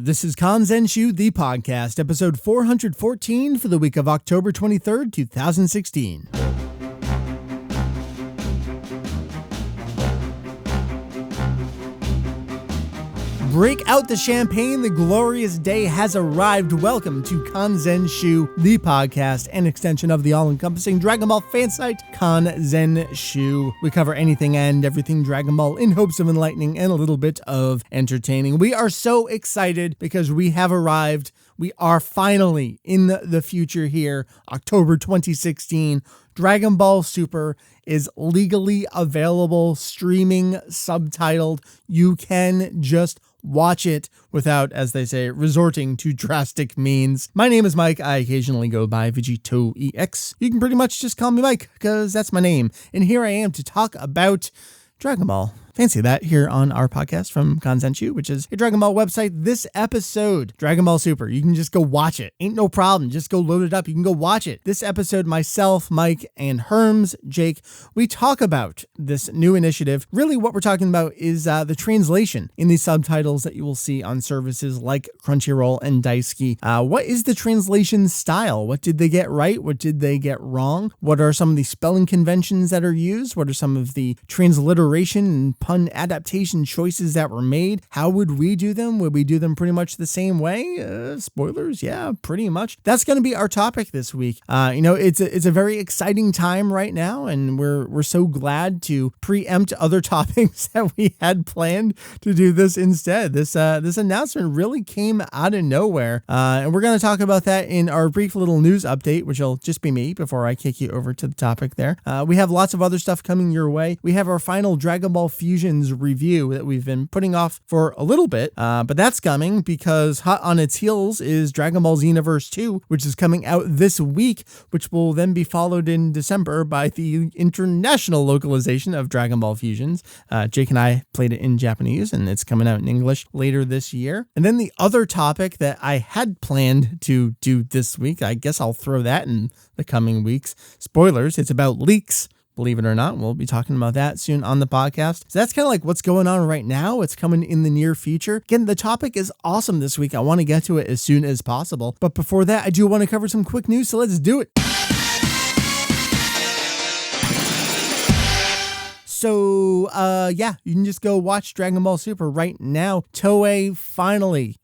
This is Kanzenshuu, the podcast, episode 414 for the week of October 23rd, 2016. Break out the champagne, the glorious day has arrived. Welcome to Kanzenshuu, the podcast, an extension of the all-encompassing Dragon Ball fan site, Kanzenshuu. We cover anything and everything Dragon Ball in hopes of enlightening and a little bit of entertaining. We are so excited because we have arrived. We are finally in the future here, October 2016. Dragon Ball Super is legally available, streaming, subtitled. You can just watch it without, as they say, resorting to drastic means. My name is Mike. I occasionally go by VegettoEX. You can pretty much just call me Mike because that's my name. And here I am to talk about Dragon Ball. Fancy that here on our podcast from Kanzenshuu, which is a Dragon Ball website. This episode, Dragon Ball Super, you can just go watch it. Ain't no problem. Just go load it up. You can go watch it. This episode, myself, Mike, and Herms, Jake, we talk about this new initiative. Really what we're talking about is the translation in these subtitles that you will see on services like Crunchyroll and Daisuki. What is the translation style? What did they get right? What did they get wrong? What are some of the spelling conventions that are used? What are some of the transliteration and pun adaptation choices that were made? How would we do them? Would we do them pretty much the same way? Spoilers, yeah, pretty much. That's going to be our topic this week. It's a very exciting time right now, and we're so glad to preempt other topics that we had planned to do this instead. This announcement really came out of nowhere, and we're going to talk about that in our brief little news update, which will just be me before I kick you over to the topic there. We have lots of other stuff coming your way. We have our final Dragon Ball Fusions review that we've been putting off for a little bit, but that's coming because hot on its heels is Dragon Ball Xenoverse 2, which is coming out this week, which will then be followed in December by the international localization of Dragon Ball Fusions. Jake and I played it in Japanese, and it's coming out in English later this year. And then the other topic that I had planned to do this week, I guess I'll throw that in the coming weeks. Spoilers, it's about leaks. Believe it or not, we'll be talking about that soon on the podcast. So that's kind of like what's going on right now. It's coming in the near future. Again, the topic is awesome this week. I want to get to it as soon as possible. But before that, I do want to cover some quick news, so let's do it. So, you can just go watch Dragon Ball Super right now. Toei finally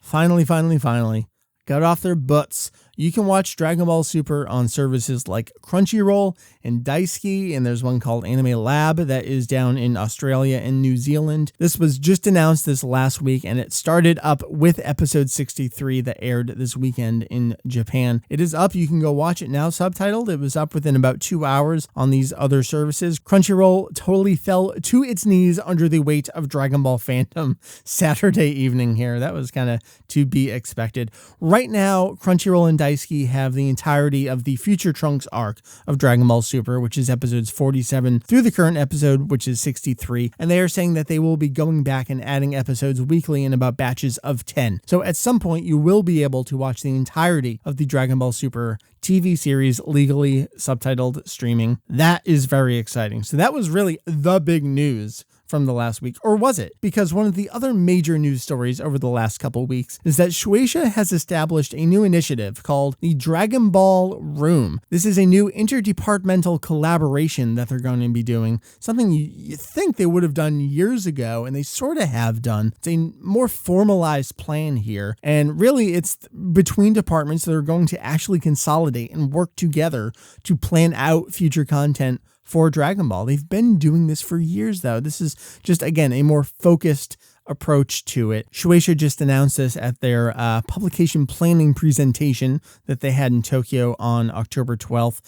got off their butts. You can watch Dragon Ball Super on services like Crunchyroll and Daisuki, and there's one called Anime Lab that is down in Australia and New Zealand. This was just announced this last week, and it started up with episode 63 that aired this weekend in Japan. It is up. You can go watch it now, subtitled. It was up within about 2 hours on these other services. Crunchyroll totally fell to its knees under the weight of Dragon Ball fandom Saturday evening here. That was kind of to be expected. Right now, Crunchyroll and Daisuki have the entirety of the Future Trunks arc of Dragon Ball Super, which is episodes 47 through the current episode, which is 63. And they are saying that they will be going back and adding episodes weekly in about batches of 10. So at some point, you will be able to watch the entirety of the Dragon Ball Super TV series legally subtitled streaming. That is very exciting. So that was really the big news from the last week, or was it? Because one of the other major news stories over the last couple weeks is that Shueisha has established a new initiative called the Dragon Ball Room. This is a new interdepartmental collaboration that they're going to be doing, something you think they would have done years ago, and they sort of have done. It's a more formalized plan here, and really it's between departments that are going to actually consolidate and work together to plan out future content for Dragon Ball. They've been doing this for years, though. This is just, again, a more focused approach to it. Shueisha just announced this at their publication planning presentation that they had in Tokyo on October 12th.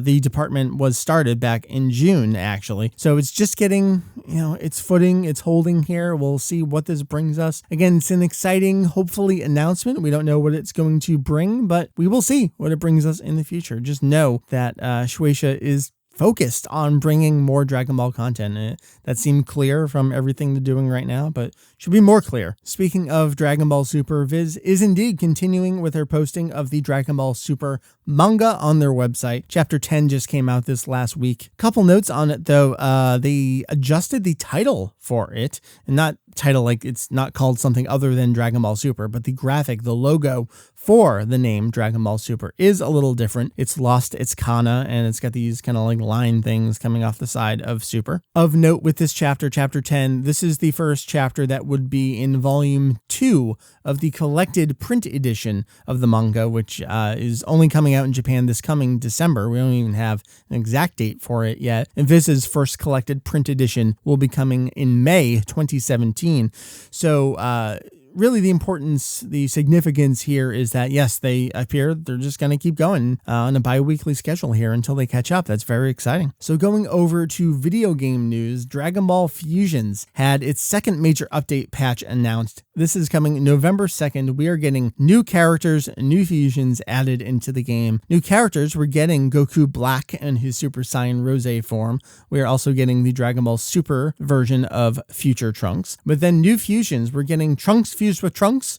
The department was started back in June, actually. So it's just getting, its footing, it's holding here. We'll see what this brings us. Again, it's an exciting, hopefully, announcement. We don't know what it's going to bring, but we will see what it brings us in the future. Just know that Shueisha is focused on bringing more Dragon Ball content. That seemed clear from everything they're doing right now, but should be more clear. Speaking of Dragon Ball Super, Viz is indeed continuing with their posting of the Dragon Ball Super manga on their website. Chapter 10 just came out this last week. Couple notes on it though. They adjusted the title for it, and not title, like it's not called something other than Dragon Ball Super, but the graphic, the logo for the name Dragon Ball Super is a little different. It's lost its kana, and it's got these kind of like line things coming off the side of Super. Of note with this chapter, chapter 10, this is the first chapter that would be in volume 2 of the collected print edition of the manga, which is only coming out in Japan this coming December. We don't even have an exact date for it yet. And Viz's first collected print edition will be coming in May 2017. So, really the importance, the significance here is that, yes, they appear they're just going to keep going on a bi-weekly schedule here until they catch up. That's very exciting. So going over to video game news, Dragon Ball Fusions had its second major update patch announced. This is coming November 2nd. We are getting new characters, new fusions added into the game. New characters, we're getting Goku Black in his Super Saiyan Rose form. We are also getting the Dragon Ball Super version of Future Trunks. But then new fusions, we're getting Trunks fused with Trunks,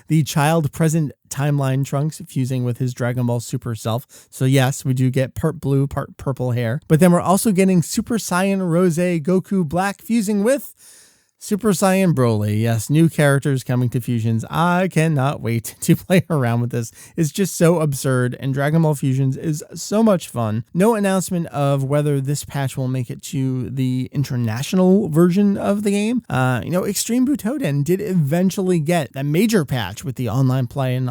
the child present timeline Trunks fusing with his Dragon Ball Super self. So yes, we do get part blue, part purple hair. But then we're also getting Super Saiyan Rose Goku Black fusing with Super Saiyan Broly. Yes, new characters coming to Fusions. I cannot wait to play around with this. It's just so absurd, and Dragon Ball Fusions is so much fun. No announcement of whether this patch will make it to the international version of the game. Extreme Butoden did eventually get a major patch with the online play and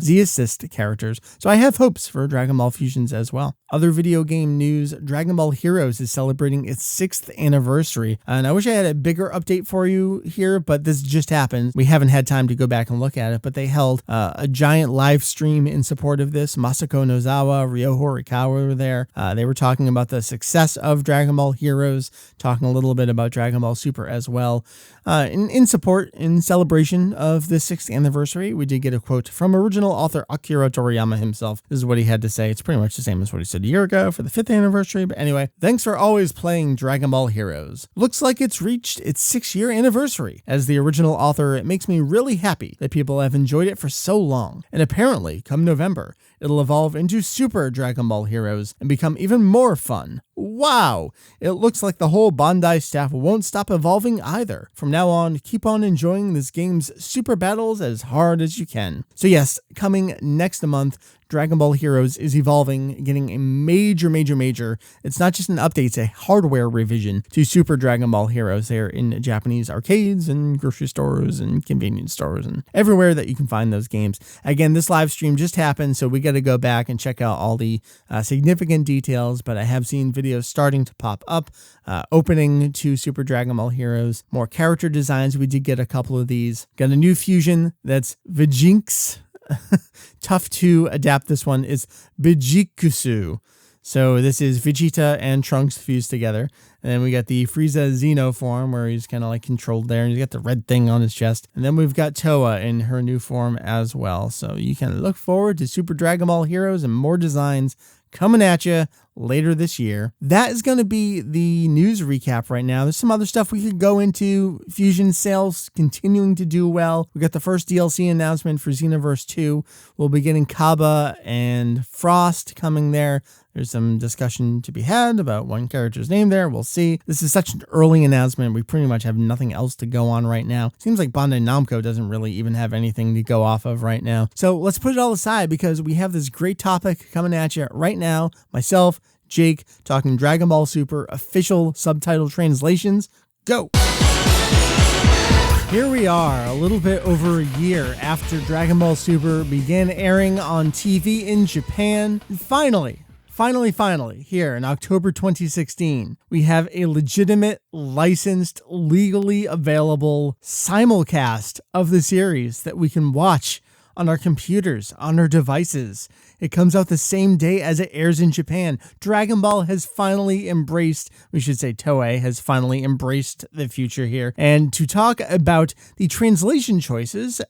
Z-Assist characters, so I have hopes for Dragon Ball Fusions as well. Other video game news, Dragon Ball Heroes is celebrating its 6th anniversary, and I wish I had a bigger update for you here, but this just happened. We haven't had time to go back and look at it, but they held a giant live stream in support of this. Masako Nozawa, Ryo Horikawa were there. They were talking about the success of Dragon Ball Heroes, talking a little bit about Dragon Ball Super as well. In support, in celebration of the 6th anniversary, we did get a quote from original author Akira Toriyama himself. This is what he had to say. It's pretty much the same as what he said a year ago for the 5th anniversary. But anyway, thanks for always playing Dragon Ball Heroes. Looks like it's reached its 6-year anniversary. As the original author, it makes me really happy that people have enjoyed it for so long. And apparently, come November, it'll evolve into Super Dragon Ball Heroes and become even more fun. Wow! It looks like the whole Bandai staff won't stop evolving either. From now on, keep on enjoying this game's super battles as hard as you can. So yes, coming next month, Dragon Ball Heroes is evolving, getting a major, it's not just an update, it's a hardware revision to Super Dragon Ball Heroes there in Japanese arcades and grocery stores and convenience stores and everywhere that you can find those games. Again, this live stream just happened, so we got to go back and check out all the significant details, but I have seen videos starting to pop up, opening to Super Dragon Ball Heroes, more character designs. We did get a couple of these. Got a new fusion that's Vijinx. Tough to adapt. This one is Bijikusu. So this is Vegeta and Trunks fused together. And then we got the Frieza Xeno form where he's kind of like controlled there. And he's got the red thing on his chest. And then we've got Toa in her new form as well. So you can look forward to Super Dragon Ball Heroes and more designs coming at you later this year. That is going to be the news recap right now. There's some other stuff we could go into. Fusion sales continuing to do well. We got the first DLC announcement for Xenoverse 2. We'll be getting Kaba and Frost coming there. There's some discussion to be had about one character's name there. We'll see. This is such an early announcement. We pretty much have nothing else to go on right now. Seems like Bandai Namco doesn't really even have anything to go off of right now. So let's put it all aside because we have this great topic coming at you right now. Myself, Jake, talking Dragon Ball Super official subtitle translations. Go! Here we are, a little bit over a year after Dragon Ball Super began airing on TV in Japan. And finally, here in October 2016, we have a legitimate, licensed, legally available simulcast of the series that we can watch on our computers, on our devices. It comes out the same day as it airs in Japan. Dragon Ball has finally embraced, we should say Toei has finally embraced the future here. And to talk about the translation choices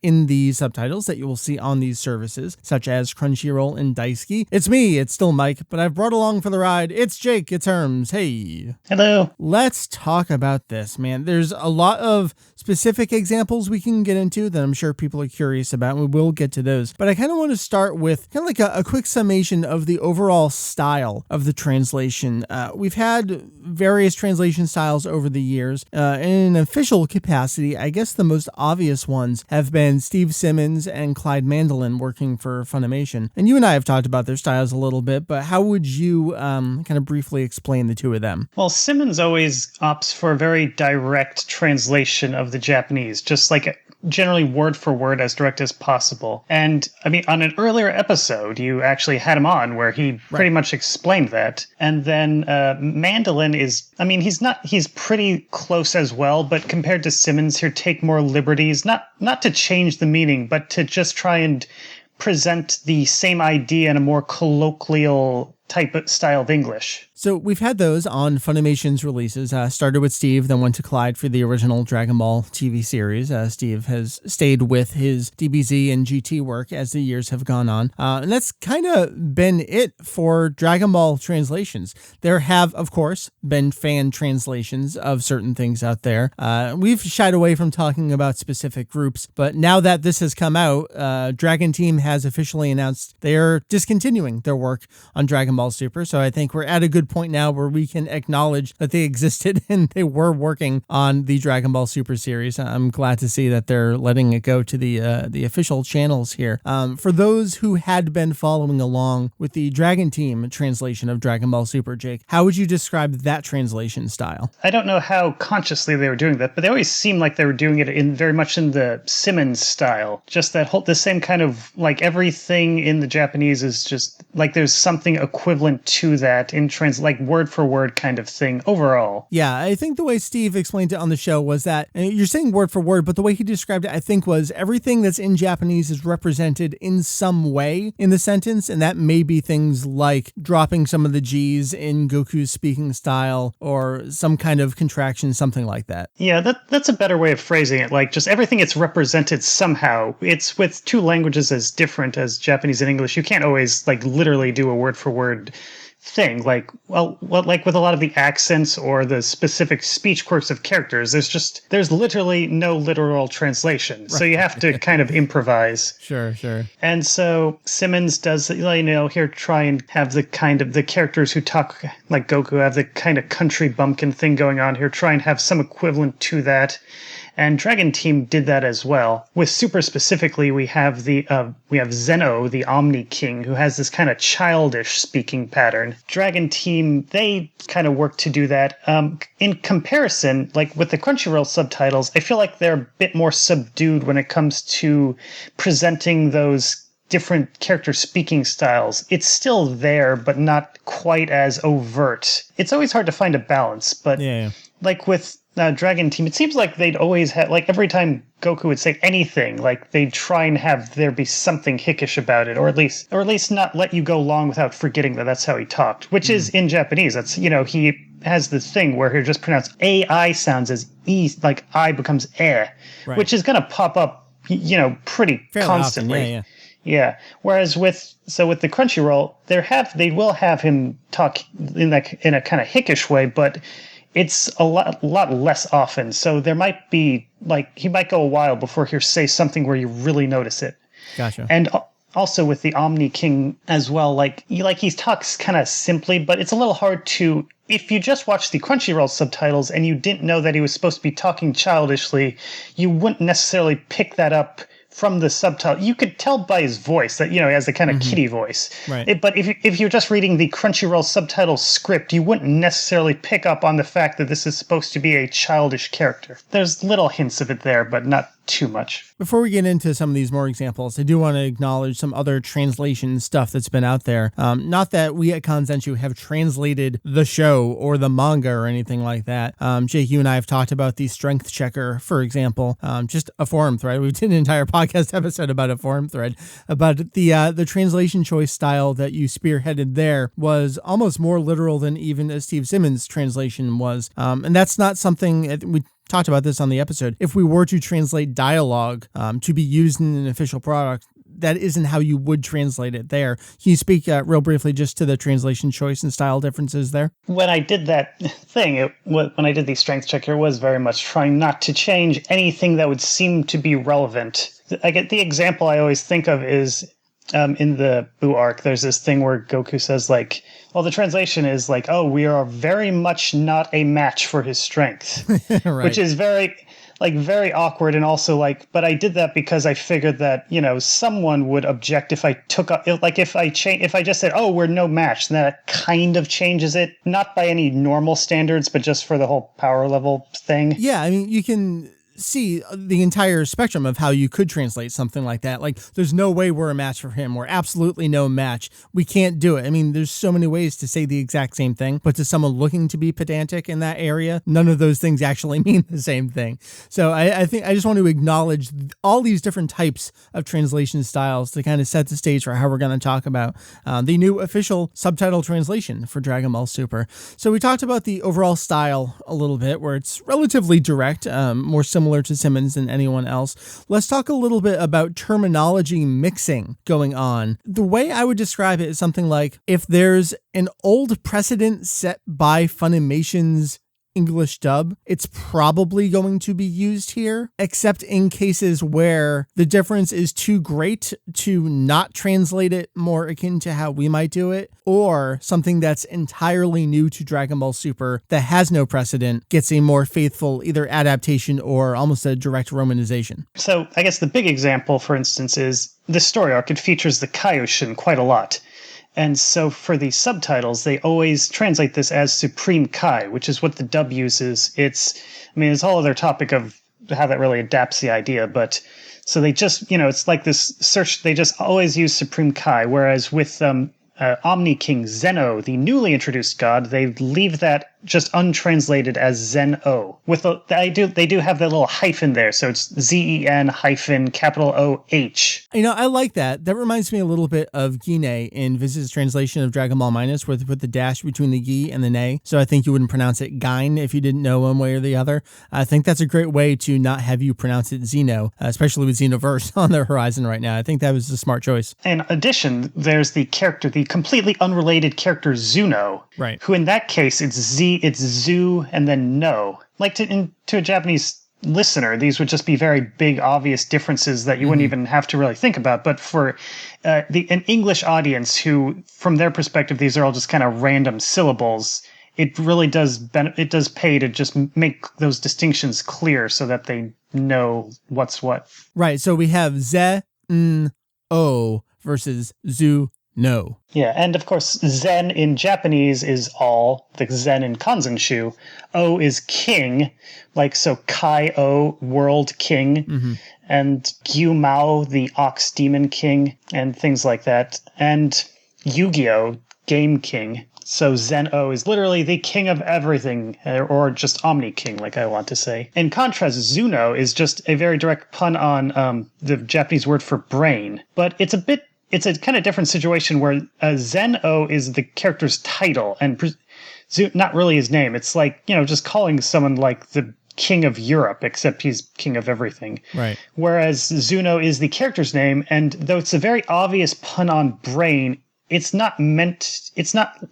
in the subtitles that you will see on these services, such as Crunchyroll and Daisuke, it's me, it's still Mike, but I've brought along for the ride, it's Jake, it's Herms. Hey. Hello. Let's talk about this, man. There's a lot of specific examples we can get into that I'm sure people are curious about, and we will get to those. But I kind of want to start with kind of like a quick summation of the overall style of the translation. We've had various translation styles over the years. In an official capacity, I guess the most obvious ones have been Steve Simmons and Clyde Mandelin working for Funimation. And you and I have talked about their styles a little bit, but how would you kind of briefly explain the two of them? Well, Simmons always opts for a very direct translation of the Japanese, just like generally word for word, as direct as possible. And I mean, on an earlier episode, you actually had him on where he pretty much explained that. And then Mandolin is, I mean, he's pretty close as well, but compared to Simmons, he'll take more liberties, not to change the meaning, but to just try and present the same idea in a more colloquial type of style of English. So we've had those on Funimation's releases. Started with Steve, then went to Clyde for the original Dragon Ball TV series. Steve has stayed with his DBZ and GT work as the years have gone on. And that's kind of been it for Dragon Ball translations. There have, of course, been fan translations of certain things out there. We've shied away from talking about specific groups, but now that this has come out, Dragon Team has officially announced they're discontinuing their work on Dragon Ball Super. So I think we're at a good point now where we can acknowledge that they existed and they were working on the Dragon Ball Super series. I'm glad to see that they're letting it go to the official channels here. For those who had been following along with the Dragon Team translation of Dragon Ball Super, Jake, how would you describe that translation style? I don't know how consciously they were doing that, but they always seemed like they were doing it in very much in the Simmons style. Just that the same kind of, like, everything in the Japanese is just like there's something equivalent to that in like word for word kind of thing overall. Yeah, I think the way Steve explained it on the show was that, and you're saying word for word, but the way he described it, I think, was everything that's in Japanese is represented in some way in the sentence, and that may be things like dropping some of the G's in Goku's speaking style or some kind of contraction, something like that. Yeah, that's a better way of phrasing it. Like, just everything it's represented somehow. It's with two languages as different as Japanese and English. You can't always, like, literally do a word for word thing. Like, well, like with a lot of the accents or the specific speech quirks of characters, there's literally no literal translation. Right. So you have to kind of improvise. Sure. And so Simmons does, here try and have the kind of the characters who talk like Goku have the kind of country bumpkin thing going on here, try and have some equivalent to that. And Dragon Team did that as well. With Super specifically, we have Zeno, the Omni King, who has this kind of childish speaking pattern. Dragon Team, they kind of work to do that. In comparison, like with the Crunchyroll subtitles, I feel like they're a bit more subdued when it comes to presenting those different character speaking styles. It's still there, but not quite as overt. It's always hard to find a balance, but like with Dragon Team, it seems like they'd always have, like, every time Goku would say anything, like, they'd try and have there be something hickish about it, or at least not let you go long without forgetting that that's how he talked, which is in Japanese. That's, he has this thing where he'll just pronounce AI sounds as E, like I becomes eh, right, which is going to pop up, pretty fairly constantly. Often, yeah. Whereas with the Crunchyroll, they will have him talk in a kind of hickish way, but it's a lot less often. So there might be, like, he might go a while before he'll say something where you really notice it. Gotcha. And also with the Omni King as well, he talks kind of simply, but it's a little hard to, if you just watch the Crunchyroll subtitles and you didn't know that he was supposed to be talking childishly, you wouldn't necessarily pick that up from the subtitle. You could tell by his voice that, he has a kind of kitty voice. Right. But if you're just reading the Crunchyroll subtitle script, you wouldn't necessarily pick up on the fact that this is supposed to be a childish character. There's little hints of it there, but not too much. Before we get into some of these more examples, I do want to acknowledge some other translation stuff that's been out there. Not that we at Kanzenshuu have translated the show or the manga or anything like that. Jake, you and I have talked about the strength checker, for example, just a forum thread. We did an entire podcast episode about a forum thread about the translation choice style that you spearheaded there was almost more literal than even a Steve Simmons translation was. And that's not something we talked about this on the episode. If we were to translate dialogue to be used in an official product, that isn't how you would translate it there. Can you speak real briefly just to the translation choice and style differences there? When I did that thing, when I did the strength checker, it was very much trying not to change anything that would seem to be relevant. I get the example I always think of is in the Buu arc, there's this thing where Goku says, like, well, the translation is like, oh, we are very much not a match for his strength, Right. which is very awkward. And also like, but I did that because I figured that, someone would object if I if I just said, oh, we're no match, then that kind of changes it, not by any normal standards, but just for the whole power level thing. Yeah, I mean, you can see the entire spectrum of how you could translate something like that. Like, there's no way we're a match for him. We're absolutely no match. We can't do it. I mean, there's so many ways to say the exact same thing, but to someone looking to be pedantic in that area, none of those things actually mean the same thing. So I think I just want to acknowledge all these different types of translation styles to kind of set the stage for how we're going to talk about the new official subtitle translation for Dragon Ball Super. So we talked about the overall style a little bit, where it's relatively direct, more similar to Simmons than anyone else. Let's talk a little bit about terminology mixing going on. The way I would describe it is something like, if there's an old precedent set by Funimation's English dub, it's probably going to be used here, except in cases where the difference is too great to not translate it more akin to how we might do it, or something that's entirely new to Dragon Ball Super that has no precedent gets a more faithful either adaptation or almost a direct romanization. So I guess the big example, for instance, is this story arc. It features the Kaioshin quite a lot. And so for the subtitles, they always translate this as Supreme Kai, which is what the dub uses. It's a whole other topic of how that really adapts the idea. But so they just, it's like this search. They just always use Supreme Kai. Whereas with Omni King Zeno, the newly introduced god, they leave that just untranslated as Zen-O. They do have that little hyphen there, so it's Z-E-N hyphen capital O-H. I like that. That reminds me a little bit of Gine in Viz's translation of Dragon Ball Minus, with the dash between the Gi and the Ne. So I think you wouldn't pronounce it Gine if you didn't know one way or the other. I think that's a great way to not have you pronounce it Xeno, especially with Xenoverse on the horizon right now. I think that was a smart choice. In addition, there's the completely unrelated character Zuno, right? Who in that case it's Zu and then No. Like to a Japanese listener, these would just be very big, obvious differences that you wouldn't even have to really think about. But for an English audience who, from their perspective, these are all just kind of random syllables, it really does pay to just make those distinctions clear so that they know what's what. Right. So we have Ze, N, O versus Zu, No. Yeah, and of course, Zen in Japanese is all, the Zen in Kanzenshuu. O is king, like so Kai-O, world king, and Gyumao, the ox demon king, and things like that. And Yu-Gi-Oh, game king. So Zen-O is literally the king of everything, or just Omni-King, like I want to say. In contrast, Zuno is just a very direct pun on the Japanese word for brain, but it's a kind of different situation where Zen-O is the character's title and not really his name. It's like, just calling someone like the king of Europe, except he's king of everything. Right. Whereas Zuno is the character's name, and though it's a very obvious pun on brain, it's not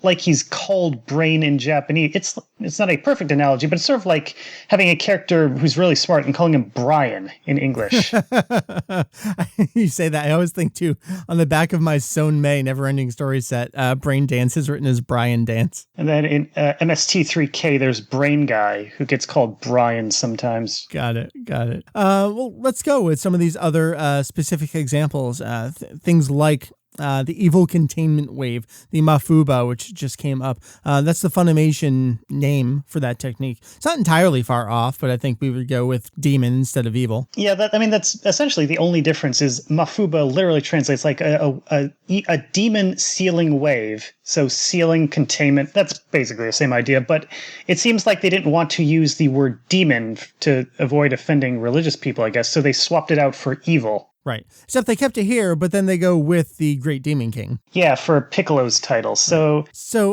like he's called Brain in Japanese. It's not a perfect analogy, but it's sort of like having a character who's really smart and calling him Brian in English. You say that. I always think, too, on the back of my Son Mei Neverending Story set, Brain Dance is written as Brian Dance. And then in MST3K, there's Brain Guy, who gets called Brian sometimes. Got it. Well, let's go with some of these other specific examples. Things like the evil containment wave, the Mafuba, which just came up. That's the Funimation name for that technique. It's not entirely far off, but I think we would go with demon instead of evil. Yeah, that's essentially the only difference is Mafuba literally translates like a demon sealing wave. So sealing containment, that's basically the same idea, but it seems like they didn't want to use the word demon to avoid offending religious people, I guess, so they swapped it out for evil. Right. Except they kept it here, but then they go with the Great Demon King. Yeah, for Piccolo's title. So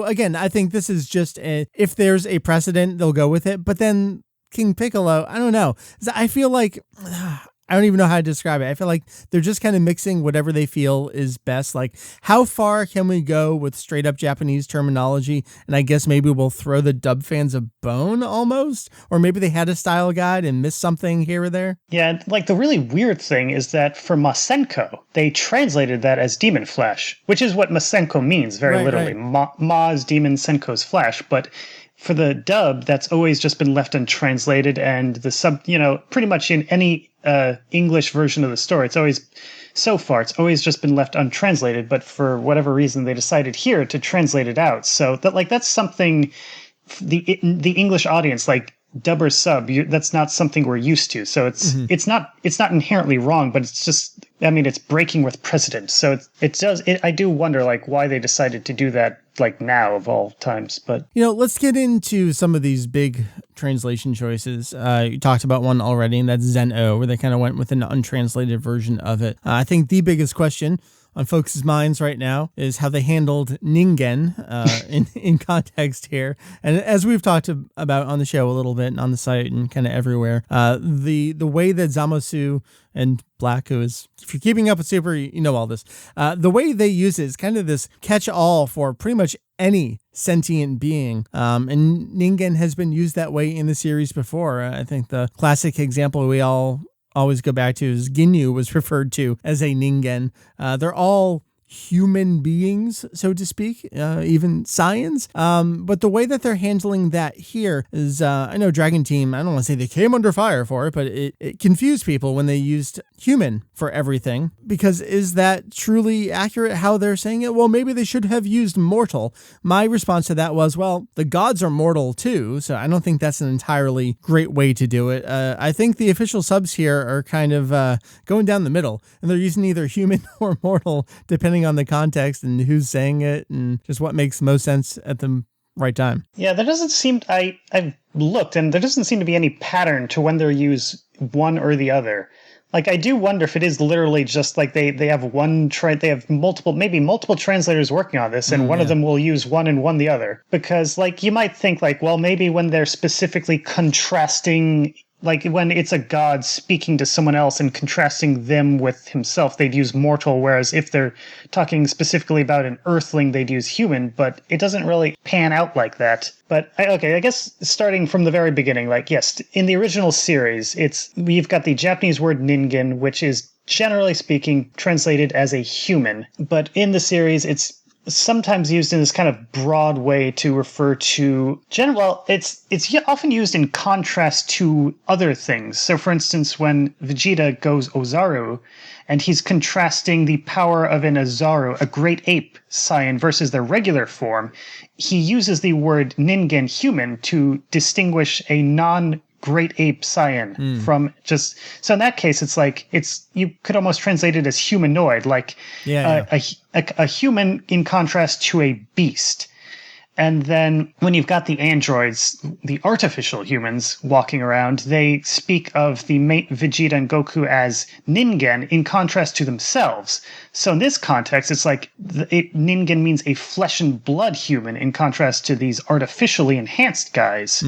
again, I think this is just if there's a precedent, they'll go with it. But then King Piccolo, I don't know. I feel like I don't even know how to describe it. I feel like they're just kind of mixing whatever they feel is best. Like, how far can we go with straight up Japanese terminology? And I guess maybe we'll throw the dub fans a bone almost, or maybe they had a style guide and missed something here or there. Yeah, like the really weird thing is that for Masenko, they translated that as demon flesh, which is what Masenko means, very literally. Right. Ma's demon, Senko's flesh. But for the dub, that's always just been left untranslated, and the pretty much in any English version of the story, it's always just been left untranslated. But for whatever reason, they decided here to translate it out. So that's something the English audience, like dub or sub, that's not something we're used to. So it's not inherently wrong, but it's just, I mean, it's breaking with precedent. So I do wonder like why they decided to do that like now of all times. But let's get into some of these big translation choices. You talked about one already, and that's Zen-O, where they kind of went with an untranslated version of it. I think the biggest question on folks' minds right now is how they handled Ningen in context here. And as we've talked about on the show a little bit and on the site and kind of everywhere, the way that Zamosu and Black, who is, if you're keeping up with Super, you know all this, the way they use it is kind of this catch-all for pretty much any sentient being. And Ningen has been used that way in the series before. I think the classic example we all always go back to is Ginyu was referred to as a Ningen. They're all human beings, so to speak, even science. But the way that they're handling that here is, I know Dragon Team, I don't want to say they came under fire for it, but it confused people when they used human for everything, because is that truly accurate how they're saying it? Well, maybe they should have used mortal. My response to that was, well, the gods are mortal too, so I don't think that's an entirely great way to do it. I think the official subs here are kind of going down the middle, and they're using either human or mortal, depending on the context and who's saying it and just what makes most sense at the right time. Yeah, there doesn't seem, I've looked, and there doesn't seem to be any pattern to when they use one or the other. Like, I do wonder if it is literally just like they have they have multiple translators working on this, and one of them will use one and one the other. Because, like, you might think, like, well, maybe when they're specifically contrasting, like when it's a god speaking to someone else and contrasting them with himself, they'd use mortal, whereas if they're talking specifically about an earthling, they'd use human, but it doesn't really pan out like that. But, I guess starting from the very beginning, like, yes, in the original series, we've got the Japanese word ningen, which is, generally speaking, translated as a human. But in the series, it's sometimes used in this kind of broad way to refer to it's often used in contrast to other things. So for instance, when Vegeta goes Ozaru and he's contrasting the power of an Ozaru, a great ape Saiyan, versus their regular form, he uses the word ningen, human, to distinguish a non-great ape Saiyan from just... So in that case, you could almost translate it as humanoid, like a human in contrast to a beast. And then when you've got the androids, the artificial humans walking around, they speak of the Vegeta and Goku as ningen in contrast to themselves. So in this context, it's like ningen means a flesh and blood human in contrast to these artificially enhanced guys.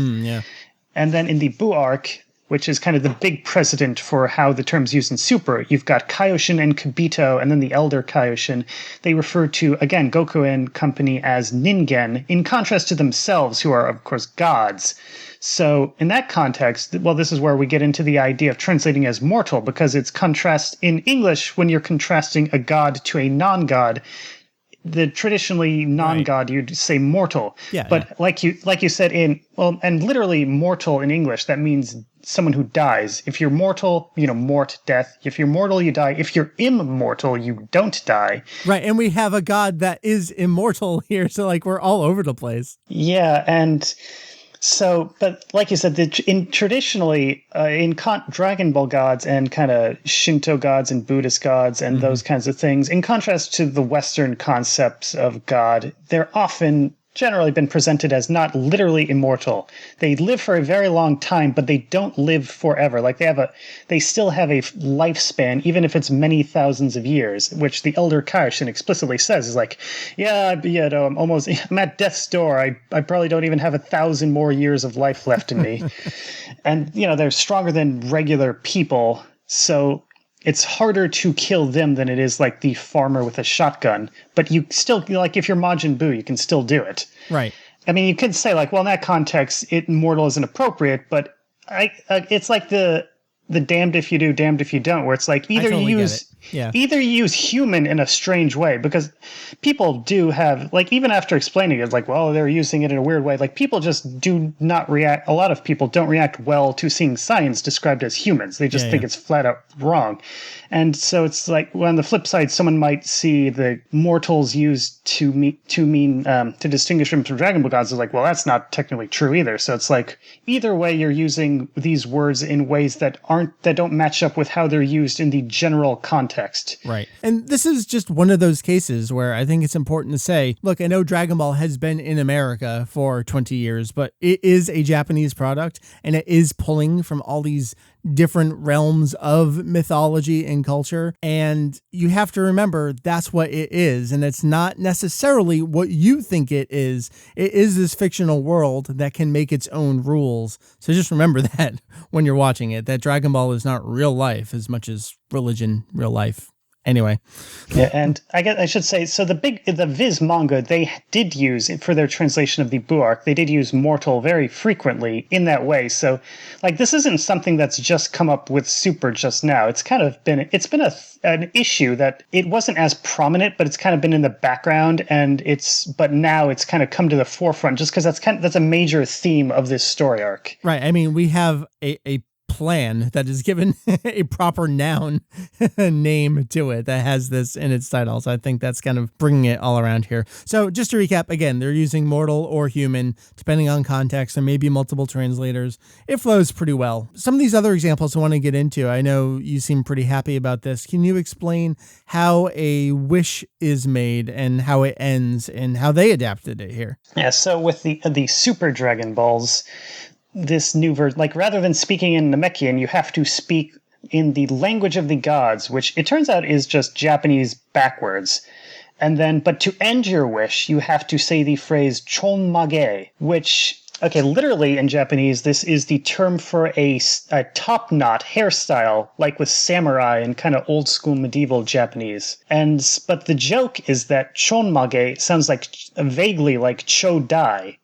And then in the Buu arc, which is kind of the big precedent for how the term's used in Super, you've got Kaioshin and Kibito, and then the Elder Kaioshin. They refer to, again, Goku and company as ningen, in contrast to themselves, who are, of course, gods. So in that context, well, this is where we get into the idea of translating as mortal, because it's contrast in English when you're contrasting a god to a non-god. The traditionally non-god, you'd say mortal. But like you said and literally mortal in English, that means someone who dies. If you're mortal, mort, death. If you're mortal, you die. If you're immortal, you don't die. Right, and we have a god that is immortal here, so like we're all over the place. Yeah, and so, but like you said, traditionally in Dragon Ball gods and kind of Shinto gods and Buddhist gods and those kinds of things, in contrast to the Western concepts of God, they're often generally been presented as not literally immortal. They live for a very long time, but they don't live forever. Like they still have a lifespan, even if it's many thousands of years, which the Elder Kaioshin explicitly says is like, I'm at death's door. I probably don't even have 1,000 more years of life left in me. And, they're stronger than regular people. So it's harder to kill them than it is like the farmer with a shotgun. But you still, like, if you're Majin Buu, you can still do it. Right. I mean, you could say, like, well, in that context, mortal isn't appropriate, but it's like the damned if you do, damned if you don't, where it's like either you use human in a strange way, because people do have, like, even after explaining it, like, well, they're using it in a weird way, like, people just do not react. A lot of people don't react well to seeing science described as humans. They just think it's flat out wrong. And so it's like, well, on the flip side, someone might see the mortals used to distinguish them from Dragon Ball gods. Is like, well, that's not technically true either. So it's like, either way, you're using these words in ways that don't match up with how they're used in the general context. Right. And this is just one of those cases where I think it's important to say, look, I know Dragon Ball has been in America for 20 years, but it is a Japanese product, and it is pulling from all these different realms of mythology and culture. And you have to remember that's what it is. And it's not necessarily what you think it is. It is this fictional world that can make its own rules. So just remember that when you're watching it, that Dragon Ball is not real life as much as religion, real life. Anyway. Yeah, and I guess I should say, so the Viz manga, they did use, for their translation of the Buu arc, they did use mortal very frequently in that way. So, like, this isn't something that's just come up with Super just now. It's kind of been, an issue that it wasn't as prominent, but it's kind of been in the background, but now it's kind of come to the forefront just because that's a major theme of this story arc. Right. I mean, we have a plan that is given a proper noun name to it that has this in its title. So I think that's kind of bringing it all around here. So just to recap, again, they're using mortal or human, depending on context. There may be multiple translators. It flows pretty well. Some of these other examples I want to get into, I know you seem pretty happy about this. Can you explain how a wish is made and how it ends and how they adapted it here? Yeah, so with the Super Dragon Balls, this new version, like, rather than speaking in Namekian, you have to speak in the language of the gods, which it turns out is just Japanese backwards. And then, but to end your wish, you have to say the phrase chonmage, which, okay, literally in Japanese, this is the term for a top knot hairstyle, like with samurai and kind of old school medieval Japanese. But the joke is that chonmage sounds like vaguely like chodai,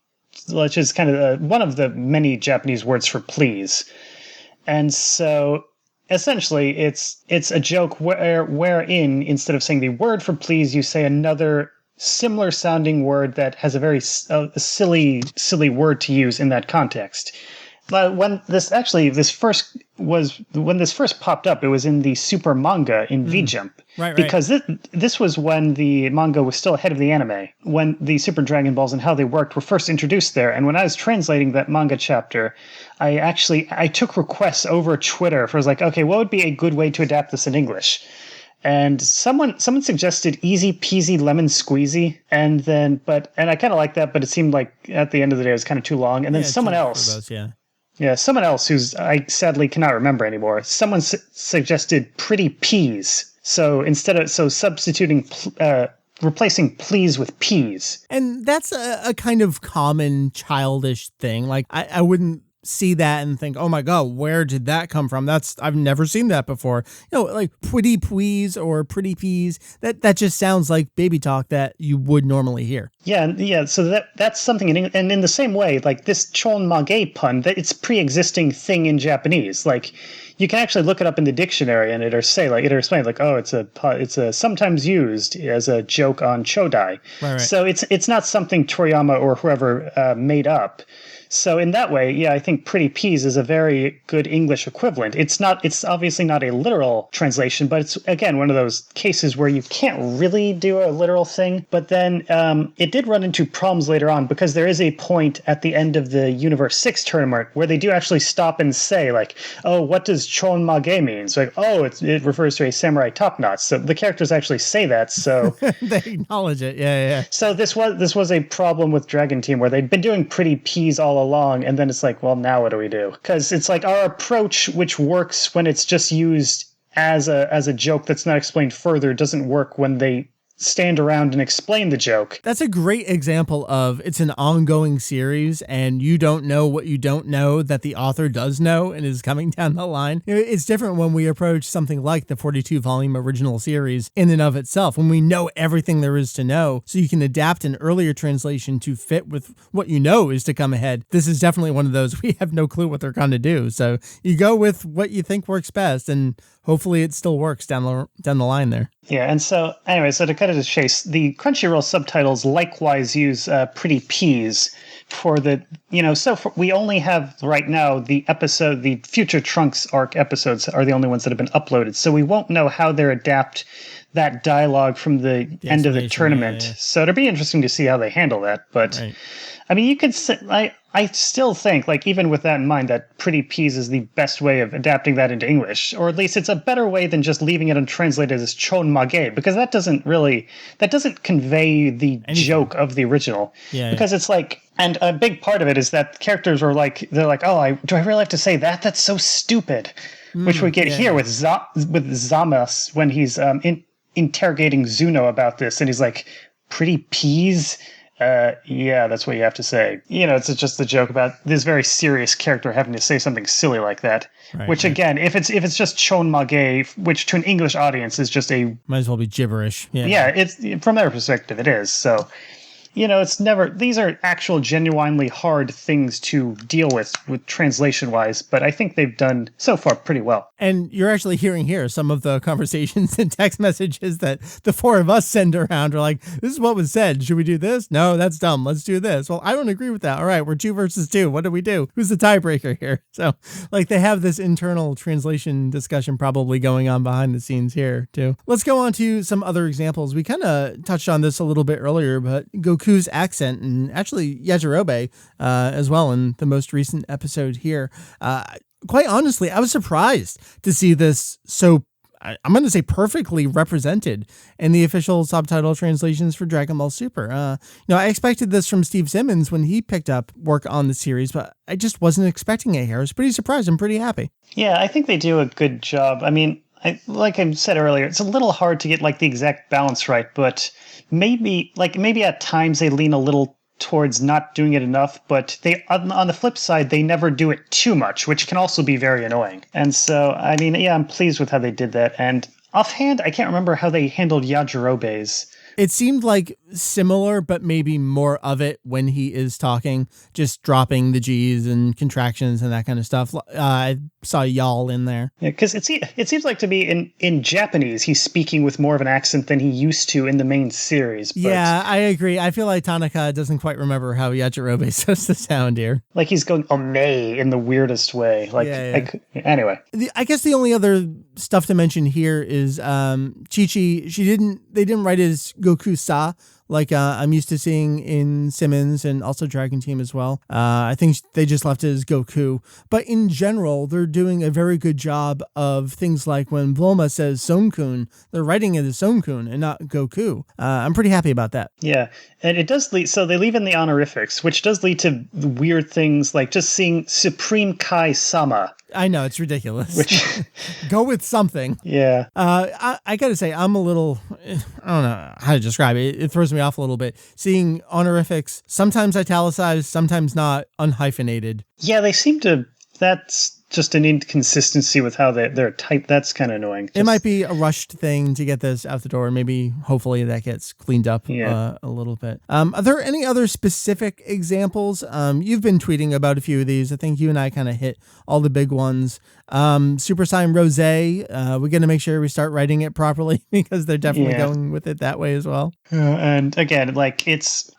which is kind of one of the many Japanese words for please. And so essentially it's a joke wherein instead of saying the word for please, you say another similar sounding word that has a very silly word to use in that context. But when this first popped up, it was in the Super manga in V-Jump. Right. Because this was when the manga was still ahead of the anime, when the Super Dragon Balls and how they worked were first introduced there. And when I was translating that manga chapter, I took requests over Twitter for, I was like, okay, what would be a good way to adapt this in English? And someone suggested easy peasy lemon squeezy, and I kind of like that, but it seemed like at the end of the day it was kind of too long. And then someone else. Yeah, someone else who's I sadly cannot remember anymore. Someone suggested pretty peas. So substituting, replacing please with peas. And that's a kind of common childish thing. Like I wouldn't see that and think, oh my God, where did that come from? I've never seen that before. Like pretty please or pretty peas. That just sounds like baby talk that you would normally hear. Yeah. So that's something, and in the same way, like this chonmage pun, that it's pre-existing thing in Japanese. Like you can actually look it up in the dictionary, and it'll explain like, oh, it's a sometimes used as a joke on chodai. Right. So it's not something Toriyama or whoever made up. So in that way, yeah, I think pretty peas is a very good English equivalent. It's obviously not a literal translation, but it's, again, one of those cases where you can't really do a literal thing. But then it did run into problems later on, because there is a point at the end of the Universe 6 tournament where they do actually stop and say, like, oh, what does chonmage mean? So, like, oh, it refers to a samurai top knot. So the characters actually say that. So they acknowledge it. Yeah. So this was a problem with Dragon Team, where they'd been doing pretty peas all along, and then it's like, well, now what do we do? Because it's like our approach, which works when it's just used as a joke that's not explained further, doesn't work when they stand around and explain the joke. That's a great example of it's an ongoing series and you don't know what you don't know that the author does know and is coming down the line. It's different when we approach something like the 42 volume original series in and of itself, when we know everything there is to know, so you can adapt an earlier translation to fit with what you know is to come ahead. This is definitely one of those, we have no clue what they're going to do. So you go with what you think works best, and hopefully it still works down the line there. Yeah, and so anyway, so to cut it to chase, the Crunchyroll subtitles likewise use Pretty Peas for the, we only have right now the Future Trunks arc episodes are the only ones that have been uploaded. So we won't know how they adapt that dialogue from the end of the tournament. Yeah. So it'll be interesting to see how they handle that. But right. I mean, you could say, I still think, like, even with that in mind, that Pretty Peas is the best way of adapting that into English, or at least it's a better way than just leaving it untranslated as Chon Mage, because that doesn't convey the joke of the original. Yeah, because it's like, and a big part of it is that characters are like, they're like, oh, do I really have to say that? That's so stupid. Which we get here with Zamas when he's interrogating Zuno about this, and he's like, Pretty Peas? Yeah, that's what you have to say. It's just a joke about this very serious character having to say something silly like that. Right, which again, if it's just Chon Mage, which to an English audience is just might as well be gibberish. Yeah, it's from their perspective it is. So, it's never, these are actual genuinely hard things to deal with translation-wise, but I think they've done so far pretty well. And you're actually hearing here some of the conversations and text messages that the four of us send around are like, this is what was said. Should we do this? No, that's dumb. Let's do this. Well, I don't agree with that. All right, we're 2 versus 2. What do we do? Who's the tiebreaker here? So, like, they have this internal translation discussion probably going on behind the scenes here, too. Let's go on to some other examples. We kind of touched on this a little bit earlier, but Goku's accent, and actually Yajirobe as well in the most recent episode here. Quite honestly, I was surprised to see this so, I'm going to say, perfectly represented in the official subtitle translations for Dragon Ball Super. I expected this from Steve Simmons when he picked up work on the series, but I just wasn't expecting it here. I was pretty surprised. I'm pretty happy. Yeah, I think they do a good job. I mean, like I said earlier, it's a little hard to get like the exact balance right, but maybe at times they lean a little towards not doing it enough, but they, on the flip side, they never do it too much, which can also be very annoying. And so, I mean, yeah, I'm pleased with how they did that. And offhand, I can't remember how they handled Yajirobe's. It seemed like similar, but maybe more of it when he is talking, just dropping the G's and contractions and that kind of stuff. I saw y'all in there. Yeah, because it seems like to me in Japanese, he's speaking with more of an accent than he used to in the main series. But yeah, I agree. I feel like Tanaka doesn't quite remember how Yajirobe is supposed to sound here. Like he's going ome in the weirdest way. Anyway. I guess the only other stuff to mention here is Chi-Chi. They didn't write it as Goku-sa, like I'm used to seeing in Simmons and also Dragon Team as well. I think they just left it as Goku. But in general, they're doing a very good job of things like when Bulma says Sonkun, they're writing it as Sonkun and not Goku. I'm pretty happy about that. Yeah, and it does lead, so they leave in the honorifics, which does lead to weird things like just seeing Supreme Kai-sama. I know, it's ridiculous. Go with something. Yeah. I gotta say, I'm a little, I don't know how to describe it. It throws me off a little bit. Seeing honorifics, sometimes italicized, sometimes not, unhyphenated. Yeah, they seem to, that's just an inconsistency with how they're typed. That's kind of annoying. It might be a rushed thing to get this out the door. Maybe, hopefully, that gets cleaned up a little bit. Are there any other specific examples? You've been tweeting about a few of these. I think you and I kind of hit all the big ones. Super Saiyan Rose, we're going to make sure we start writing it properly because they're definitely going with it that way as well. And again, like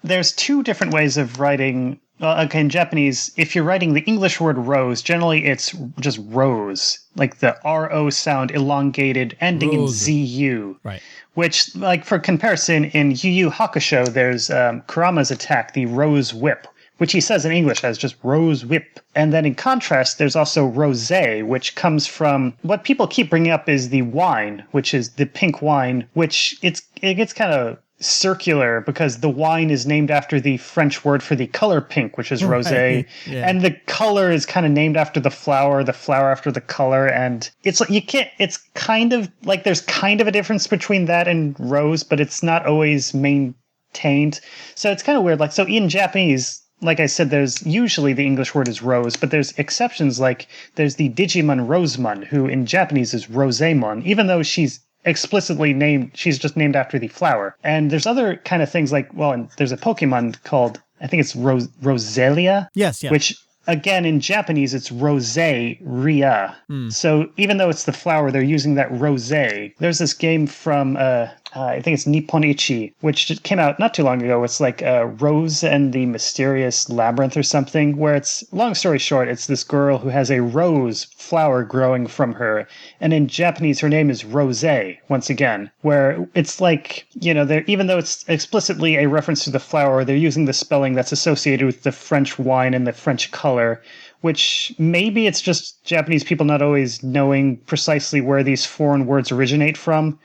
there's 2 different ways of writing. Okay, in Japanese, if you're writing the English word rose, generally it's just rose, like the RO sound elongated, ending rose. In ZU. Right. Which, like, for comparison, in Yu Yu Hakusho, there's Kurama's attack, the Rose Whip, which he says in English as just Rose Whip. And then in contrast, there's also rosé, which comes from what people keep bringing up is the wine, which is the pink wine, which it gets kind of circular because the wine is named after the French word for the color pink, which is rosé. Right, yeah. And the color is kind of named after the flower after the color. And it's like, you can't, it's kind of like there's kind of a difference between that and rose, but it's not always maintained. So it's kind of weird. Like, so in Japanese, like I said, there's usually the English word is rose, but there's exceptions. Like there's the Digimon Rosemon, who in Japanese is Rosemon, even though she's explicitly named, she's just named after the flower. And there's other kind of things like, well, and there's a Pokemon called, I think it's Roselia. Yes, yeah. Which, again, in Japanese, it's Rosé Ria. So even though it's the flower, they're using that rosé. There's this game from, I think it's Nippon Ichi, which just came out not too long ago. It's like Rose and the Mysterious Labyrinth or something, where it's, long story short, it's this girl who has a rose flower growing from her. And in Japanese, her name is Rosé, once again, where it's like, you know, even though it's explicitly a reference to the flower, they're using the spelling that's associated with the French wine and the French color, which maybe it's just Japanese people not always knowing precisely where these foreign words originate from,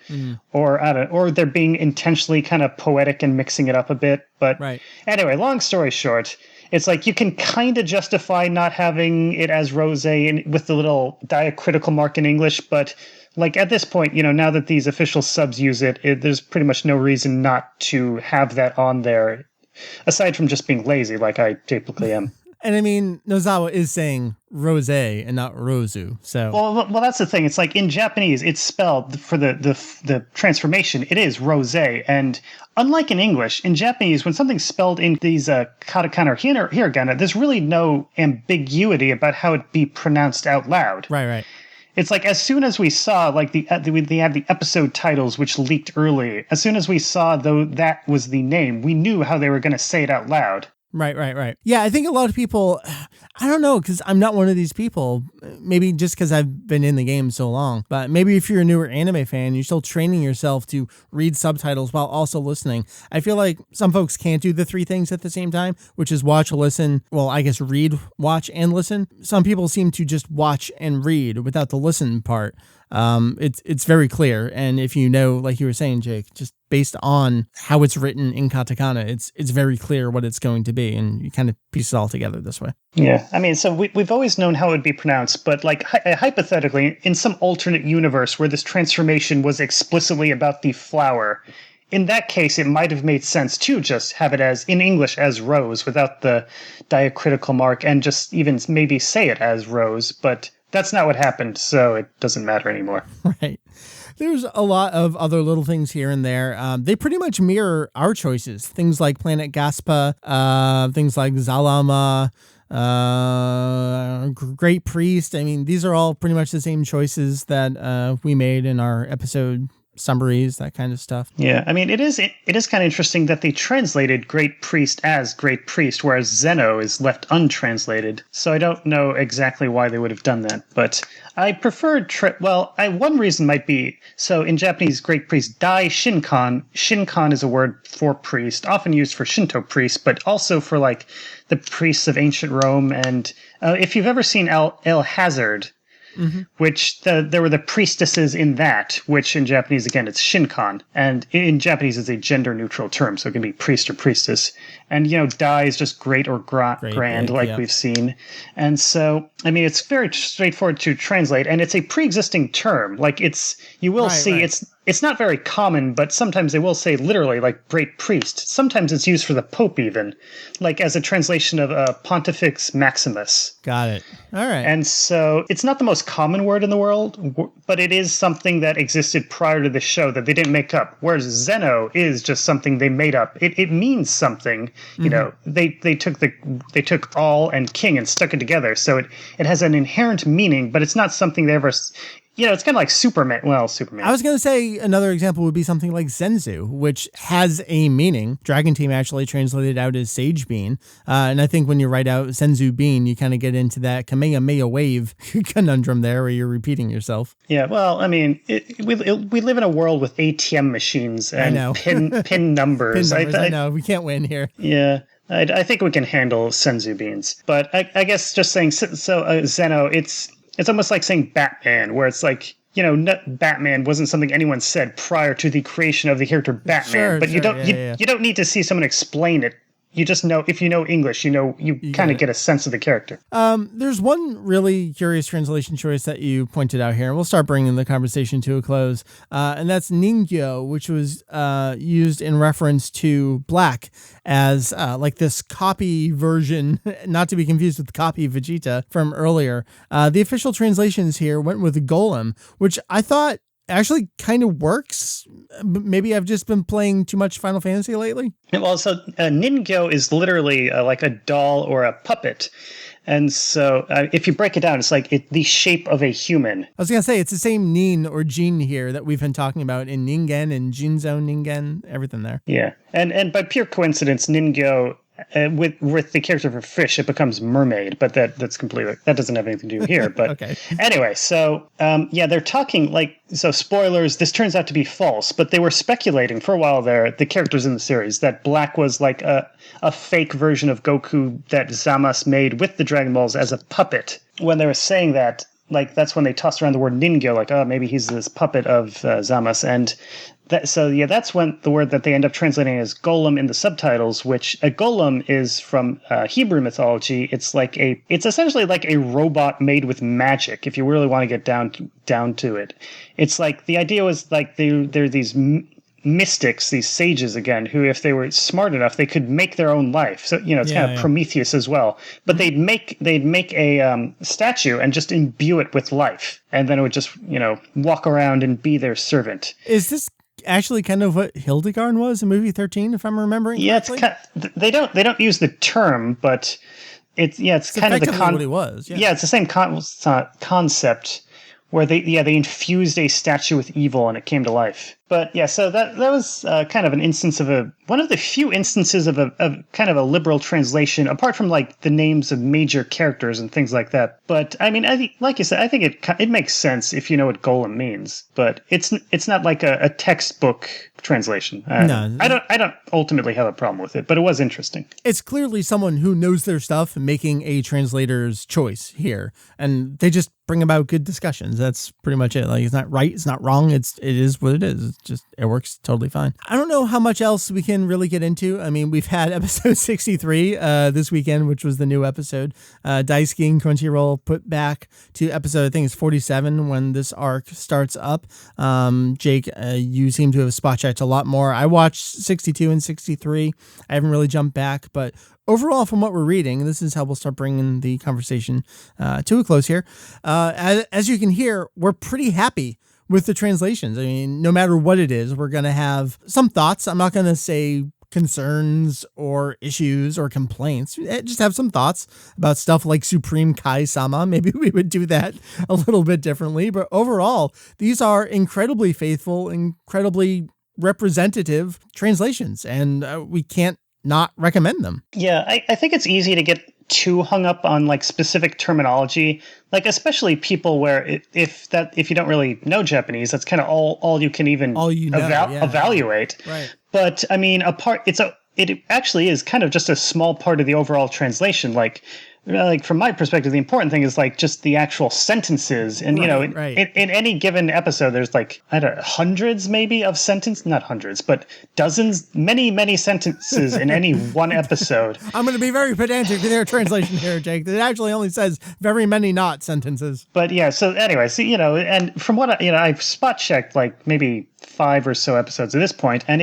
or I don't, or they're being intentionally kind of poetic and mixing it up a bit. But anyway, long story short, it's like you can kind of justify not having it as rosé with the little diacritical mark in English, but like at this point, you know, now that these official subs use it, there's pretty much no reason not to have that on there, aside from just being lazy, like I typically am. And I mean, Nozawa is saying rosé and not rosu. So well, that's the thing. It's like in Japanese, it's spelled for the transformation. It is rosé, and unlike in English, in Japanese, when something's spelled in these katakana or hiragana, there's really no ambiguity about how it be pronounced out loud. Right. It's like as soon as we saw like they had the episode titles which leaked early, as soon as we saw though that was the name, we knew how they were going to say it out loud. Right. Yeah, I think a lot of people, I don't know, because I'm not one of these people, maybe just because I've been in the game so long, but maybe if you're a newer anime fan, you're still training yourself to read subtitles while also listening. I feel like some folks can't do the three things at the same time, which is watch, listen, well, I guess read, watch, and listen. Some people seem to just watch and read without the listen part. It's very clear, and if you know, like you were saying, Jake, just based on how it's written in katakana, it's very clear what it's going to be, and you kind of piece it all together this way. Yeah, I mean, so we've always known how it would be pronounced, but like hypothetically, in some alternate universe where this transformation was explicitly about the flower, in that case, it might have made sense to just have it as in English as rose without the diacritical mark, and just even maybe say it as rose, but that's not what happened, so it doesn't matter anymore. Right. There's a lot of other little things here and there. They pretty much mirror our choices. Things like Planet Gaspa, things like Zalama, Great Priest. I mean, these are all pretty much the same choices that we made in our episode summaries, that kind of stuff. Yeah, I mean, it is kind of interesting that they translated Great Priest as Great Priest, whereas Zeno is left untranslated. So I don't know exactly why they would have done that, but I preferred, one reason might be, so in Japanese, Great Priest, Dai Shinkan. Shinkan is a word for priest, often used for Shinto priests, but also for like the priests of ancient Rome. And if you've ever seen El Hazard, which there were the priestesses in that, which in Japanese, again, it's Shinkan. And in Japanese, it's a gender-neutral term, so it can be priest or priestess. And, you know, Dai is just great or grand, like we've seen. And so, I mean, it's very straightforward to translate, and it's a pre-existing term. Like, you will see, it's not very common, but sometimes they will say literally, like, great priest. Sometimes it's used for the Pope, even, like as a translation of Pontifex Maximus. Got it. All right. And so it's not the most common word in the world, but it is something that existed prior to the show that they didn't make up. Whereas Zeno is just something they made up. It means something. You know, they took all and king and stuck it together. So it has an inherent meaning, but it's not something they ever. You know, it's kind of like Superman. Well, Superman. I was going to say another example would be something like Senzu, which has a meaning. Dragon Team actually translated out as Sage Bean. And I think when you write out Senzu Bean, you kind of get into that Kamehameha wave conundrum there where you're repeating yourself. Yeah, well, I mean, we live in a world with ATM machines and pin numbers. I know. We can't win here. Yeah. I think we can handle Senzu Beans. But I guess just saying, Zeno, it's almost like saying Batman, where it's like Batman wasn't something anyone said prior to the creation of the character Batman. But you don't need to see someone explain it. You just know, if you know English, you kind of get a sense of the character. There's one really curious translation choice that you pointed out here, and we'll start bringing the conversation to a close. And that's Ningyo, which was used in reference to black as like this copy version, not to be confused with copy Vegeta from earlier. The official translations here went with Golem, which I thought actually kind of works. Maybe I've just been playing too much Final Fantasy lately. Well, so Ningyo is literally like a doll or a puppet. And so if you break it down, it's like the shape of a human. I was going to say, it's the same Nin or Jin here that we've been talking about in Ningen and Jinzo Ningen, everything there. Yeah. And by pure coincidence, Ningyo, with the character for fish, it becomes mermaid, but that doesn't have anything to do here. But okay. Anyway, so they're talking so spoilers, this turns out to be false, but they were speculating for a while there, the characters in the series, that Black was like a fake version of Goku that Zamasu made with the Dragon Balls as a puppet. When they were saying that, that's when they tossed around the word Ningyo, maybe he's this puppet of Zamasu, and that's when the word that they end up translating as golem in the subtitles, which a golem is from Hebrew mythology. It's essentially like a robot made with magic, if you really want to get down to it. It's like the idea was like they're these mystics, these sages again, who if they were smart enough, they could make their own life. So it's kind of Prometheus as well. But they'd make a statue and just imbue it with life, and then it would just walk around and be their servant. Is this actually kind of what Hildegard was in movie 13, if I'm remembering correctly? Yeah, they don't use the term, but it's kind of what it was. Yeah, it's the same concept where they infused a statue with evil and it came to life. But yeah, so that was kind of an instance of one of the few instances of a kind of a liberal translation, apart from like the names of major characters and things like that. But I mean, I think, like you said, I think it makes sense if you know what golem means. But it's not like a textbook translation. No, I don't ultimately have a problem with it, but it was interesting. It's clearly someone who knows their stuff making a translator's choice here, and they just bring about good discussions. That's pretty much it. Like, it's not right, it's not wrong. It is what it is. It works totally fine. I don't know how much else we can really get into. I mean, we've had episode 63 this weekend, which was the new episode. Daisuke and Crunchyroll put back to episode, I think it's 47 when this arc starts up. Jake, you seem to have spot checked a lot more. I watched 62 and 63. I haven't really jumped back, but overall, from what we're reading, this is how we'll start bringing the conversation to a close here. As you can hear, we're pretty happy with the translations. I mean, no matter what it is, we're going to have some thoughts. I'm not going to say concerns or issues or complaints. Just have some thoughts about stuff like Supreme Kai-sama. Maybe we would do that a little bit differently. But overall, these are incredibly faithful, incredibly representative translations, and we can't not recommend them. Yeah, I think it's easy to get too hung up on like specific terminology, like especially people where if you don't really know Japanese, that's kind of all you can even evaluate. Right. But I mean, it actually is kind of just a small part of the overall translation. Like from my perspective, the important thing is like just the actual sentences. And, in any given episode, there's like, I don't know, hundreds maybe of not hundreds, but dozens, many, many sentences in any one episode. I'm going to be very pedantic with your translation here, Jake. It actually only says very many not sentences. But yeah, so anyway, so, and from what I've spot checked like maybe 5 or so episodes at this point, and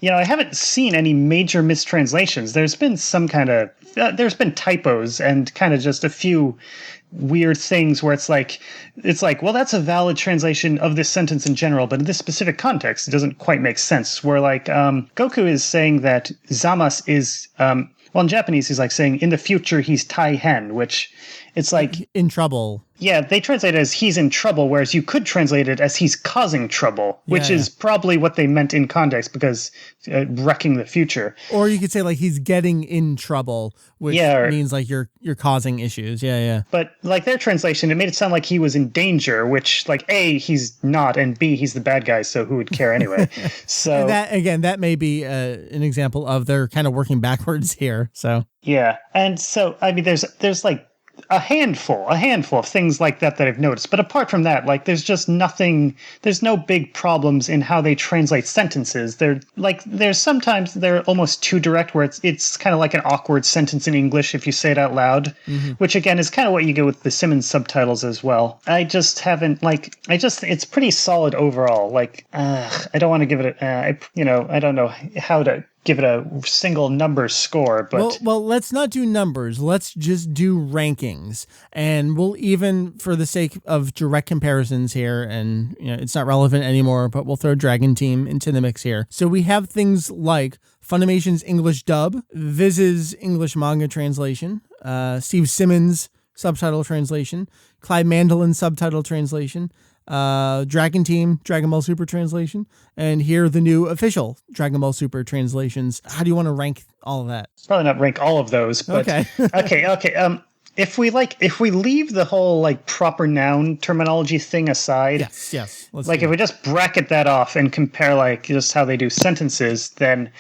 I haven't seen any major mistranslations. There's been there's been typos and kind of just a few weird things where it's like, well, that's a valid translation of this sentence in general, but in this specific context, it doesn't quite make sense. Where like Goku is saying that Zamasu is, in Japanese, he's like saying in the future he's Tai-hen, which it's like in trouble. Yeah, they translate it as he's in trouble, whereas you could translate it as he's causing trouble, which is probably what they meant in context, because wrecking the future. Or you could say like he's getting in trouble, which means like you're causing issues. Yeah. But like their translation, it made it sound like he was in danger, which like A, he's not, and B, he's the bad guy, so who would care anyway? So that may be an example of they're kind of working backwards here. So yeah, and so I mean, there's like a handful of things like that I've noticed. But apart from that, like there's just nothing, there's no big problems in how they translate sentences. There's sometimes they're almost too direct where it's kind of like an awkward sentence in English if you say it out loud, which again is kind of what you get with the Simmons subtitles as well. I just haven't it's pretty solid overall. Like, I don't want to give it I don't know how to give it a single number score, but well, let's not do numbers. Let's just do rankings, and we'll even, for the sake of direct comparisons here, and it's not relevant anymore, but we'll throw Dragon Team into the mix here. So we have things like Funimation's English dub, Viz's English manga translation, Steve Simmons subtitle translation, Clyde Mandelin's subtitle translation, Dragon Team, Dragon Ball Super translation, and here the new official Dragon Ball Super translations. How do you want to rank all of that? Probably not rank all of those, but okay. okay. If we leave the whole like proper noun terminology thing aside, yes. If we just bracket that off and compare like just how they do sentences, then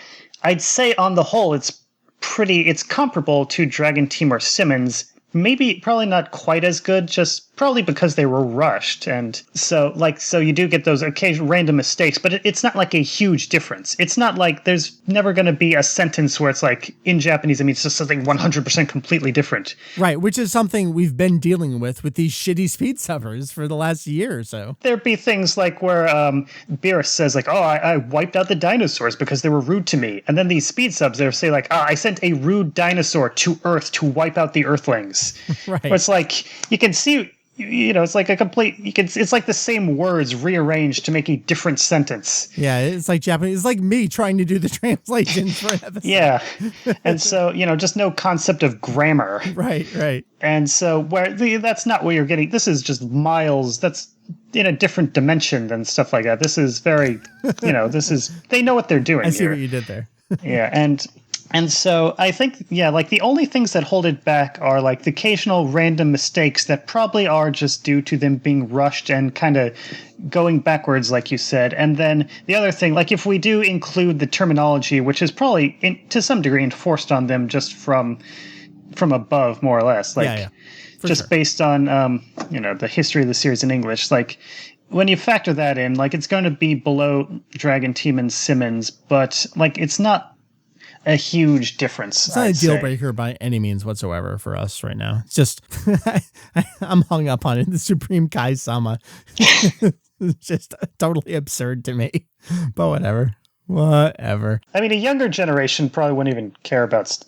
I'd say on the whole it's comparable to Dragon Team or Simmons. Maybe probably not quite as good, just probably because they were rushed. And so you do get those occasional random mistakes, but it's not like a huge difference. It's not like there's never going to be a sentence where it's like in Japanese, it means just something 100% completely different. Right, which is something we've been dealing with these shitty speed subbers for the last year or so. There'd be things like where Beerus says like, oh, I wiped out the dinosaurs because they were rude to me. And then these speed subs, they'll say like, I sent a rude dinosaur to Earth to wipe out the Earthlings. Right. Where it's like, you can see, it's like it's like the same words rearranged to make a different sentence. Yeah, it's like Japanese. It's like me trying to do the translations for an episode. Yeah. And so, just no concept of grammar. Right. And so that's not what you're getting. This is just miles. That's in a different dimension than stuff like that. This is very, they know what they're doing. I see what you did there. Yeah. And so I think, like the only things that hold it back are like the occasional random mistakes that probably are just due to them being rushed and kind of going backwards, like you said. And then the other thing, like if we do include the terminology, which is probably to some degree enforced on them just from above, more or less, like based on, the history of the series in English, like when you factor that in, like it's going to be below Dragon Team and Simmons, but like it's not a huge difference. It's not a deal breaker by any means whatsoever for us right now. It's just I'm hung up on it. The Supreme Kai-sama. It's just totally absurd to me. But whatever. I mean, a younger generation probably wouldn't even care about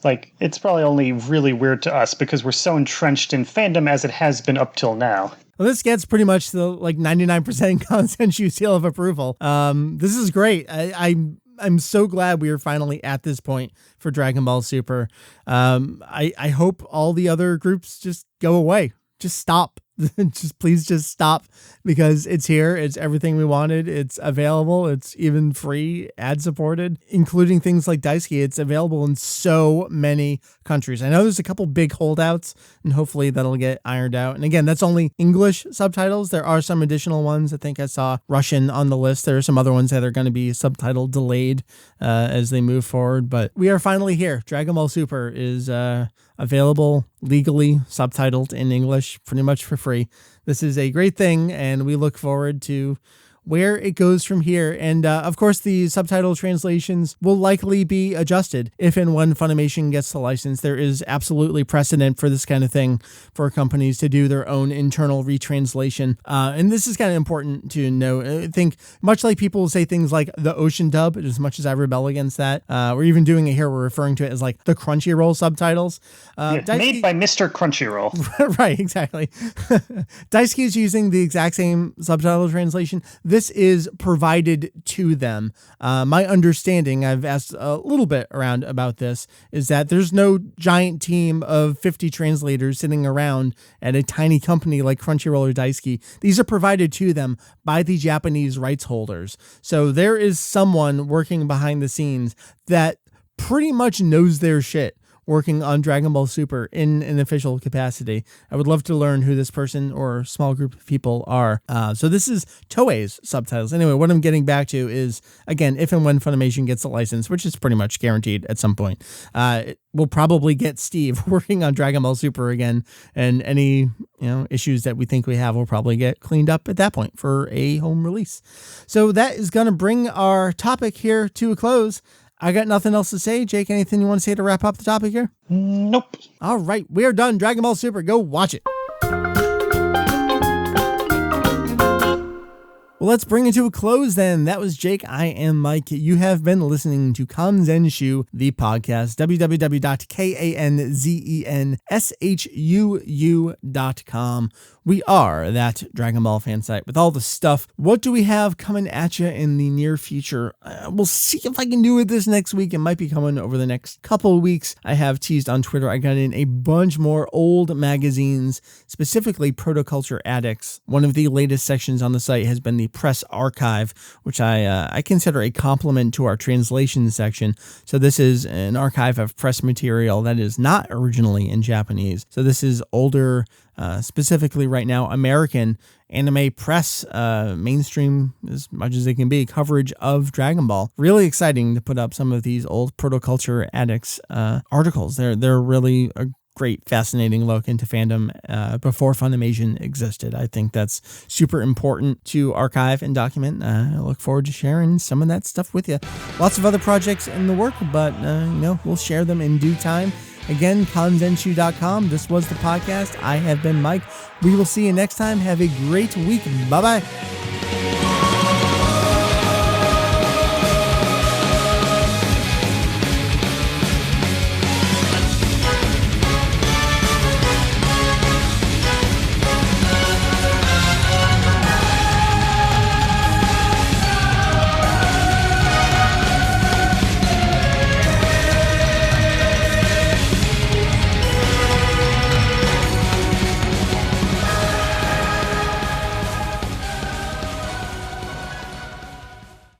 it's probably only really weird to us because we're so entrenched in fandom as it has been up till now. Well, this gets pretty much the 99% Kanzenshuu seal of approval. This is great. I'm so glad we are finally at this point for Dragon Ball Super. I hope all the other groups just go away. Just stop. Please stop, because it's here. It's everything we wanted. It's available. It's even free, ad supported, including things like Daisuke. It's available in so many countries. I know there's a couple big holdouts, and hopefully that'll get ironed out. And again, that's only English subtitles. There are some additional ones. I think I saw Russian on the list. There are some other ones that are going to be subtitle delayed as they move forward. But we are finally here. Dragon Ball Super is available legally, subtitled in English, pretty much for free. This is a great thing, and we look forward to where it goes from here. And of course, the subtitle translations will likely be adjusted if and when Funimation gets the license. There is absolutely precedent for this kind of thing for companies to do their own internal retranslation. And this is kind of important to know. I think much like people say things like the Ocean dub, as much as I rebel against that, we're even doing it here. We're referring to it as like the Crunchyroll subtitles. Made by Mr. Crunchyroll. Right, exactly. Daisuke is using the exact same subtitle translation. This is provided to them. My understanding, I've asked a little bit around about this, is that there's no giant team of 50 translators sitting around at a tiny company like Crunchyroll or Daisuke. These are provided to them by the Japanese rights holders. So there is someone working behind the scenes that pretty much knows their shit working on Dragon Ball Super in an official capacity. I would love to learn who this person or small group of people are. So this is Toei's Subtitles. Anyway, what I'm getting back to is, again, if and when Funimation gets a license, which is pretty much guaranteed at some point, we'll probably get Steve working on Dragon Ball Super again, and any issues that we think we have will probably get cleaned up at that point for a home release. So that is going to bring our topic here to a close. I got nothing else to say. Jake, anything you want to say to wrap up the topic here? Nope. All right, we are done. Dragon Ball Super, go watch it. Well, let's bring it to a close then. That was Jake. I am Mike. You have been listening to Kanzenshuu, the podcast, www.kanzenshuu.com. We are that Dragon Ball fan site with all the stuff. What do we have coming at you in the near future? We'll see if I can do it this next week. It might be coming over the next couple of weeks. I have teased on Twitter. I got in a bunch more old magazines, specifically Protoculture Addicts. One of the latest sections on the site has been the press archive, which I consider a compliment to our translation section. So this is an archive of press material that is not originally in Japanese. So this is older, specifically right now, American anime press, mainstream as much as they can be, coverage of Dragon Ball. Really exciting to put up some of these old Protoculture Addicts articles. They're really a great, fascinating look into fandom before Funimation existed. I think that's super important to archive and document. I look forward to sharing some of that stuff with you. Lots of other projects in the work, but we'll share them in due time. Again, kanzenshuu.com. This was the podcast. I have been Mike. We will see you next time. Have a great week. Bye-bye.